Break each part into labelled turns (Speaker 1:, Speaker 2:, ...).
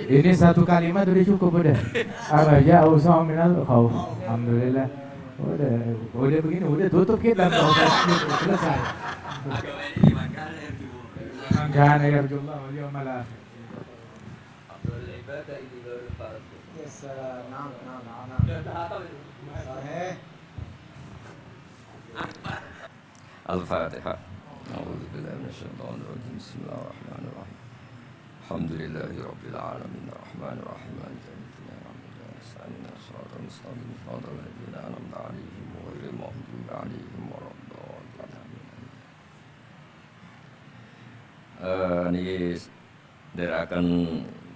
Speaker 1: Ini satu kalimat udah cukup udah. Ar-raja awsa'u minal khauf. Alhamdulillah. Udah begini, udah tutup kita selesai. Jangan yarjullah wal yawmal akhir.
Speaker 2: Afdhalul ibadah idhharul fard.
Speaker 3: Yes, naam. Sahih.
Speaker 2: Al-Fatihah. A'udzu billahi minasyaitonir rajim. Bismillahirrahmanirrahim. Alhamdulillahi rabbil alamin arrahmanir rahim maliki yaumiddin ihdinas siratal mustaqim siratal ladzina an'amta 'alaihim ghairil maghdubi 'alaihim waladdallin. Niki ndherekaken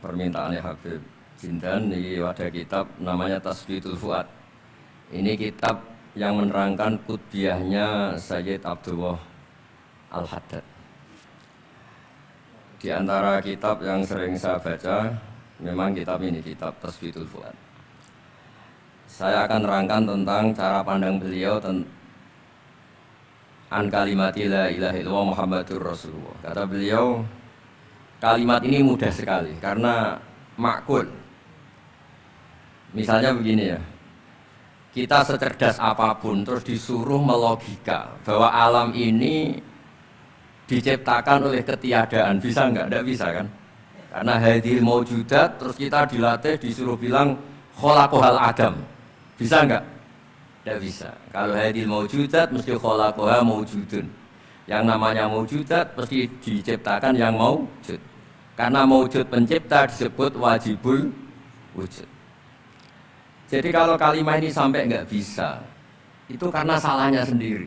Speaker 2: permintaane Habib Jindan niki ada kitab namanya Tasbitul Fuad. Ini kitab yang menerangkan kutbiahnya Sayyid Abdullah Al-Haddad. Di antara kitab yang sering saya baca, memang kitab ini, kitab Tasbitul Fuad. Saya akan nerangkan tentang cara pandang beliau an kalimati la ilaha illallah Muhammadur Rasulullah. Kata beliau, kalimat ini mudah sekali karena makul. Misalnya begini ya, kita secerdas apapun terus disuruh melogika bahwa alam ini diciptakan oleh ketiadaan, bisa enggak? Enggak bisa kan? Karena hadhil maujudat, terus kita dilatih disuruh bilang khalaqahal adam. Bisa enggak? Enggak bisa. Kalau hadhil maujudat mesti khalaqaha maujudun. Yang namanya maujudat mesti diciptakan yang maujud. Karena maujud pencipta disebut wajibul wujud. Jadi kalau kalimat ini sampai enggak bisa, itu karena salahnya sendiri.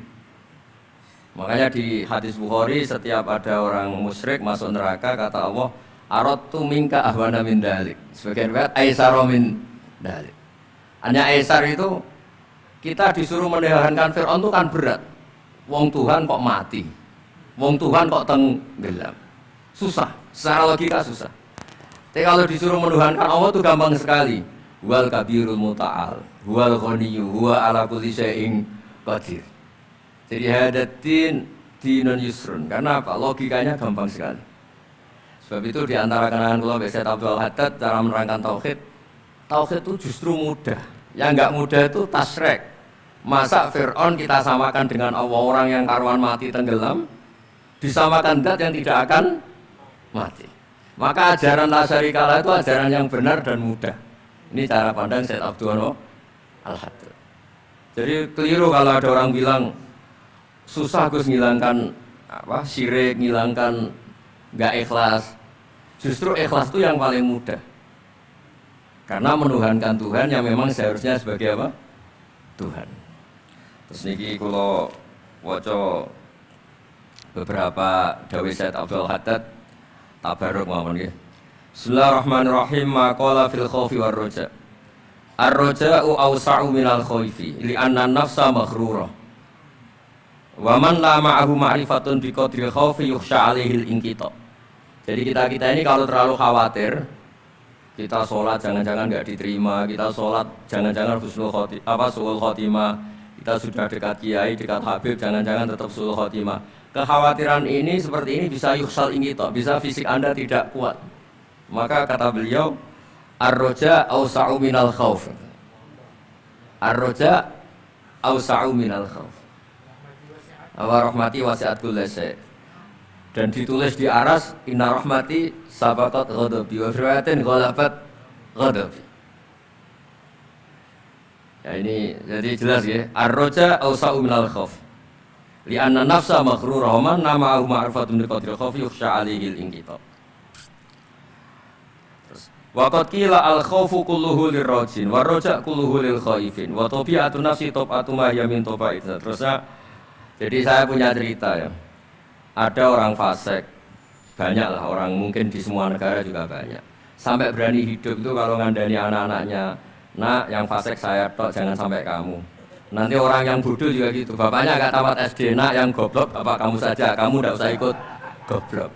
Speaker 2: Makanya di hadis Bukhari setiap ada orang musyrik masuk neraka kata Allah aradtu minka ahwana min dalik. Sebagian riwayat aisara min dalik. Hanya aisar itu kita disuruh meninggalkan Fir'aun itu kan berat. Wong Tuhan kok mati. Wong Tuhan kok tenggelam. Susah, secara logika susah. Tapi kalau disuruh menuhankan Allah itu gampang sekali. Huwal kabirul muta'al, huwal ghaniyyu, huwa ala kulli syai'in qadir. Jadi hadatin dinun yusrun. Karena apa? Logikanya gampang sekali. Sebab itu di antara kenangan kula Sayyid Abdul Haddad cara menerangkan tauhid. Tauhid itu justru mudah. Yang enggak mudah itu tasrek. Masa Fir'aun kita samakan dengan Allah, orang yang karuan mati tenggelam, disamakan zat yang tidak akan mati. Maka ajaran la syarikalah itu ajaran yang benar dan mudah. Ini cara pandang Sayyid Abdul Al-Haddad. Jadi keliru kalau ada orang bilang susah Gus ngilangkan syirik, ngilangkan nggak ikhlas. Justru ikhlas itu yang paling mudah. Karena menuhankan Tuhan yang memang seharusnya sebagai apa? Tuhan. Terus niki kula waca beberapa dawuh Sayyid Abdul Haddad tabarruk mawon nggih. Bismillahirrahmanirrahim. Maqala fil khaufi war raja. Ar-raja'u awsa'u minal khaufi li'anna an-nafsa maghrurah. Wa man la ma'ahu ma'rifatun bi qadri khaufi yukhsha 'alaihil inqita. Jadi kita ini kalau terlalu khawatir, kita sholat jangan-jangan enggak diterima, kita sholat jangan-jangan husnul khotimah, suul khotimah, kita sudah dekat kiai, dekat habib, jangan-jangan tetap suul khotimah. Kekhawatiran ini seperti ini bisa yukhsal inqita, bisa fisik Anda tidak kuat. Maka kata beliau, ar-raja awsa'u minal khauf. Ar-raja awsa'u minal khauf. Wa rahmati wasi'at kulli syai'. Dan ditulis di aras inna rahmati sabaqat ghadabi wa riwayatin ghalabat ghadabi. Ya ini jadi jelas ya. Ar-raja awsa'u minal khauf. Li anna nafsa maghrurah man nama'ahu ma'rifatun bi qadri khaufi yukhsha 'alaihil inqita. Waqad qila al-khaufu kulluhu lirrajin wa raja kulluhu lil khaifin wa tabi'atun nafsi tab'atu ma hiya min taba'id. Terusnya jadi saya punya cerita ya. Ada orang fasik, banyak lah orang, mungkin di semua negara juga banyak. Sampai berani hidup itu kalau ngandani anak-anaknya, nak yang fasik saya tok, jangan sampai kamu. Nanti orang yang bodoh juga gitu, bapaknya agak tamat SD, nak yang goblok bapak kamu saja, kamu tidak usah ikut goblok.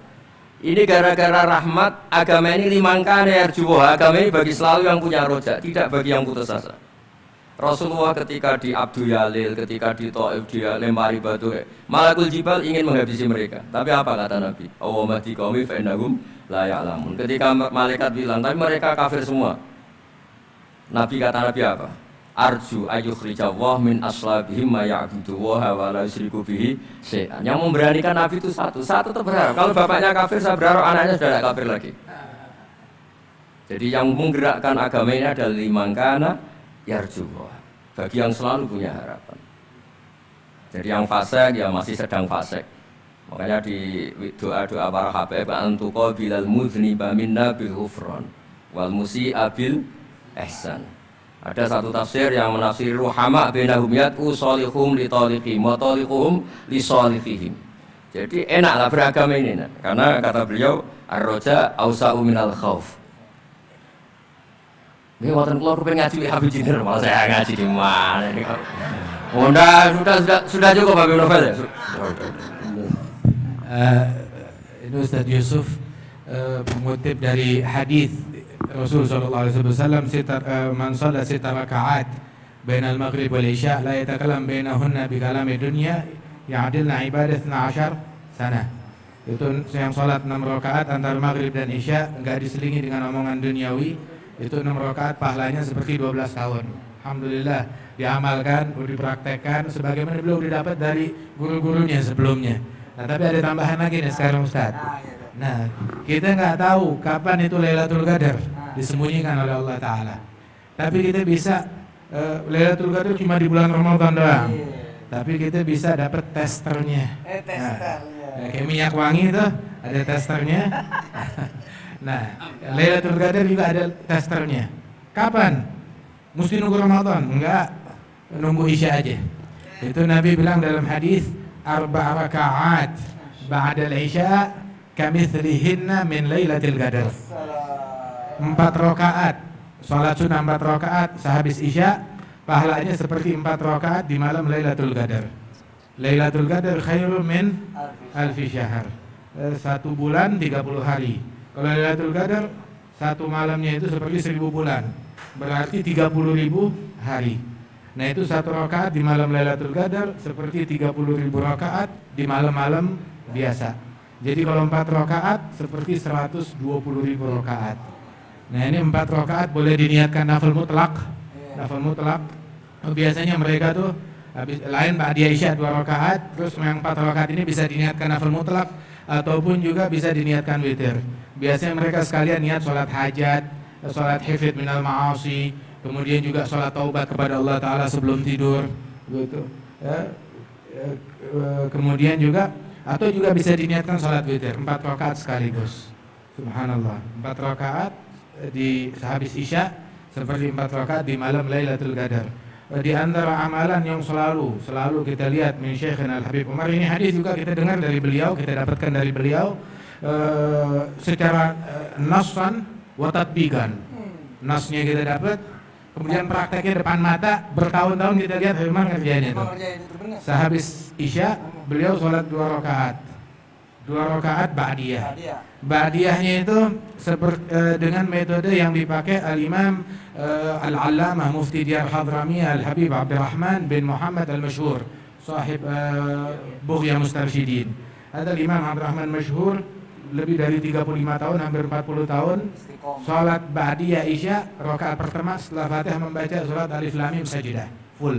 Speaker 2: Ini gara-gara rahmat agama ini limangkan yarjuwa. Agama ini bagi selalu yang punya roja, tidak bagi yang putus asa. Rasulullah ketika di Abdul Yalil, ketika di Taif dia lempari batu, Malakul Jibal ingin menghabisi mereka. Tapi apa kata Nabi? Allahumma di qaumi fa innahum la ya'lamun. Ketika malaikat bilang, tapi mereka kafir semua. Nabi kata Nabi apa? Arju ayyukhrijawah min aslabihim ma ya'budu wa la yusyriku bihi syai'an. Yang memberanikan Nabi itu satu tetap berharap. Kalau bapaknya kafir, saya berharap anaknya sudah tidak kafir lagi. Jadi yang menggerakkan agama ini adalah limangkana yarjuwa, bagi yang selalu punya harapan. Jadi yang fasik ya masih sedang fasik. Makanya di doa-doa para habaib antuqa bilal mudhniba minna bil ghufran wal musi'a bil ihsan. Ada satu tafsir yang menafsiri ruhama bainahum yat'u salihum li taliqihim wa taliquhum li salihihim. Jadi enaklah beragama ini, karena kata beliau ar-raja ausa'u minal khauf. Ini waktu keluar pengen ngaji Habib Jinner, malah saya ngaji di mana ini? Oh, sudah cukup Habib Novel ya.
Speaker 1: Ini Ustaz Yusuf mengutip dari hadis Rasul sallallahu alaihi wasallam, man shalla sita rakaat baina al-maghrib wal isya la yatakallam bainahunna bi kalami dunya ya'dilna ibadah 12 sana. Itu yang salat 6 rakaat antara maghrib dan isya enggak diselingi dengan omongan duniawi. Itu 6 rakaat pahalanya seperti 12 tahun. Alhamdulillah diamalkan, dipraktekkan sebagaimana beliau didapat dari guru-gurunya sebelumnya. Nah, tapi ada tambahan lagi nih sekarang Ustaz. Nah, kita nggak tahu kapan itu Lailatul Qadar disembunyikan oleh Allah Ta'ala. Tapi kita bisa Lailatul Qadar cuma di bulan Ramadan doang. Tapi kita bisa dapat testernya. Nah, kayak minyak wangi itu ada testernya. Nah, Lailatul Qadar juga ada testernya. Kapan? Mesti nunggu Ramadan? Enggak, nunggu Isya aja. Itu Nabi bilang dalam hadis, 4 rakaat ba'da al-Isya kamitslihinna min Lailatul Qadar. 4 rakaat, salat sunnah 4 rakaat sehabis Isya, pahalanya seperti 4 rakaat di malam Lailatul Qadar. Lailatul Qadar khairun min alfi syahr. 1 bulan 30 hari. Kalau Lailatul Qadar satu malamnya itu seperti 1000 bulan, berarti 30.000 hari. Nah itu 1 rakaat di malam Lailatul Qadar seperti 30.000 rakaat di malam-malam biasa. Jadi kalau 4 rakaat seperti 120.000 rakaat. Nah ini 4 rakaat boleh diniatkan nafil mutlak. Nafil mutlak biasanya mereka tuh habis lain ba'da Isya 2 rakaat, terus yang 4 rakaat ini bisa diniatkan nafil mutlak ataupun juga bisa diniatkan witir. Biasanya mereka sekalian niat sholat hajat, sholat hifid minal ma'asi, kemudian juga sholat taubat kepada Allah Ta'ala sebelum tidur, gitu. Kemudian juga atau juga bisa diniatkan sholat witir 4 rakaat sekaligus. Subhanallah, 4 rakaat di sehabis Isya seperti 4 rakaat di malam Lailatul Qadar. Di antara amalan yang selalu kita lihat min Syekhina Al-Habib Umar, ini hadis juga kita dengar dari beliau, kita dapatkan dari beliau secara nassan wa tatbiqan. Nasnya kita dapat, kemudian prakteknya depan mata, bertahun-tahun kita lihat Habib Umar ngerjain itu. Sehabis Isya beliau sholat 2 rakaat. 2 rakaat ba'diyah. Ba'diyahnya itu dengan metode yang dipakai Al-Imam Al-Allamah Mufti Diyar Hadramiyah Al-Habib Abdurrahman bin Muhammad Al-Mashhur, sahib Bughya Mustarsyidin. Ada Imam Abdurrahman Mashhur, lebih dari 35 tahun, hampir 40 tahun, salat ba'diyah Isya, rakaat pertama setelah Fatihah membaca surat Alif Lam Mim Sajdah full.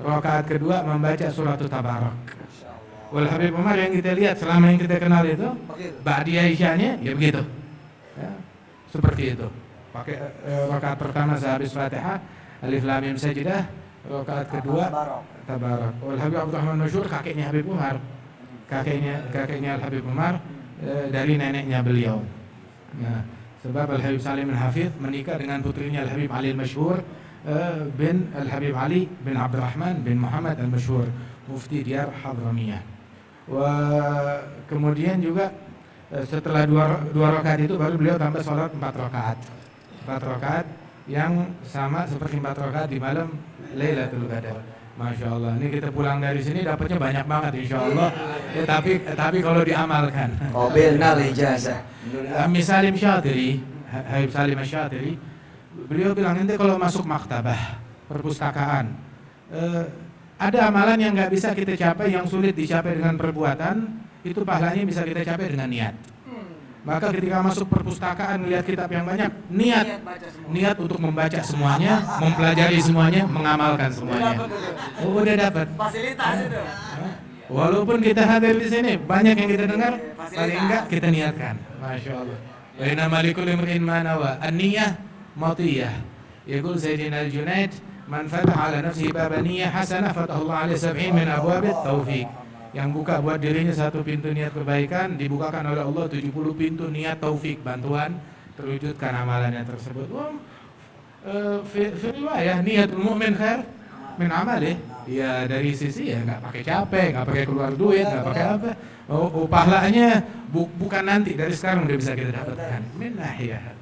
Speaker 1: Rakaat kedua membaca surat Tabarak. Wal Habib Umar yang kita lihat selama yang kita kenal itu ba'diyah Isyanya ya begitu. Ya, seperti itu. Pakai rakaat pertama sehabis Fatihah Alif Lam Mim Sajdah, rakaat kedua Tabarak. Wal Habib Abdurrahman Mashhur kakeknya Habib Umar. Kakeknya Al Habib Umar dari neneknya beliau. Ya, sebab Al Habib Salim Al Hafidh menikah dengan putrinya Al Habib Ali Al Mashhur bin Al Habib Ali bin Abdurrahman bin Muhammad Al Mashhur, Mufti Diyar Hadramiyah. Kemudian juga setelah dua rakaat itu baru beliau tambah sholat 4 rakaat. 4 rakaat yang sama seperti 4 rakaat di malam Lailatul Qadar. Masya Allah, ini kita pulang dari sini dapatnya banyak banget insya Allah. Tapi kalau diamalkan.
Speaker 3: Qabilna ijazah.
Speaker 1: Salim Syatiri, Habib Salim Syatiri, beliau bilang nanti kalau masuk maktabah, perpustakaan, ada amalan yang nggak bisa kita capai, yang sulit dicapai dengan perbuatan, itu pahalanya bisa kita capai dengan niat. Maka ketika masuk perpustakaan melihat kitab yang banyak, niat untuk membaca semuanya, mempelajari semuanya, mengamalkan semuanya. Oh, udah dapat.
Speaker 3: Fasilitas itu.
Speaker 1: Walaupun kita hadir di sini, banyak yang kita dengar, paling enggak kita niatkan. Masya Allah. Wa inna malikul imrin ma nawa. An-niyah matiyah. Yaqul Sayyidina Al-Junaid, man fataha ala nafsihi baba niyyah hasanah fatahu Allah alaihi 70 min abwabit taufiq. Yang buka buat dirinya satu pintu niat kebaikan, dibukakan oleh Allah 70 pintu niat taufik, bantuan terwujudkan amalannya tersebut. Fi riwayah niatul mu'min khair min amalih. Ya dari sisi ya nggak pakai capek, nggak pakai keluar duit, nggak pakai apa. Pahalanya bukan nanti, dari sekarang udah bisa kita dapatkan. Min nahiyah.